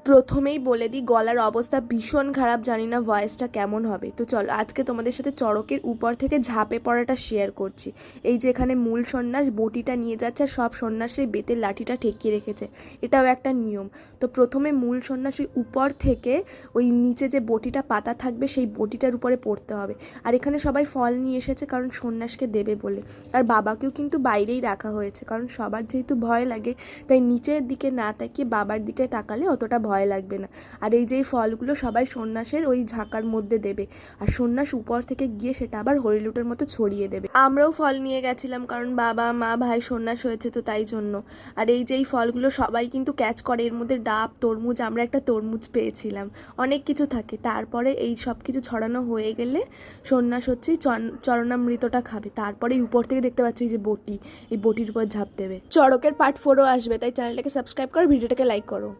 প্রথমেই বলে দিই গলার অবস্থা ভীষণ খারাপ, জানি না ভয়েসটা কেমন হবে। তো চলো আজকে তোমাদের সাথে চড়কের উপর থেকে ঝাঁপে পড়াটা শেয়ার করছি। এই যে এখানে মূল সন্ন্যাস বটিটা নিয়ে যাচ্ছে, আর সব সন্ন্যাসীর বেতের লাঠিটা ঠেকিয়ে রেখেছে, এটাও একটা নিয়ম। তো প্রথমে মূল সন্ন্যাসীর উপর থেকে ওই নিচে যে বটিটা পাতা থাকবে সেই বটিটার উপরে পড়তে হবে। আর এখানে সবাই ফল নিয়ে এসেছে কারণ সন্ন্যাসকে দেবে বলে। আর বাবাকেও কিন্তু বাইরেই রাখা হয়েছে, কারণ সবার যেহেতু ভয় লাগে তাই নিচের দিকে না তাকিয়ে বাবার দিকে তাকালে অতটা ভয় লাগবে না। আর এই যে ফলগুলো সবাই সন্ন্যাসের ওই ঝাঁকার মধ্যে দেবে, আর সন্ন্যাস উপর থেকে গিয়ে সেটা আবার হরিলুটের মতো ছড়িয়ে দেবে। আমরাও ফল নিয়ে গেছিলাম কারণ বাবা মা ভাই সন্ন্যাস হয়েছে তো তাই জন্য। আর এই যে এই ফলগুলো সবাই কিন্তু ক্যাচ করে, এর মধ্যে ডাব, তরমুজ, আমরা একটা তরমুজ পেয়েছিলাম, অনেক কিছু থাকে। তারপরে এই সব কিছু ছড়ানো হয়ে গেলে সন্ন্যাস হচ্ছে চরণামৃতটা খাবে, তারপরে উপর থেকে দেখতে পাচ্ছি এই যে বটি, এই বটির উপর ঝাঁপ দেবে। চড়কের পার্ট 4ও আসবে, তাই চ্যানেলটাকে সাবস্ক্রাইব করো, ভিডিওটাকে লাইক করো।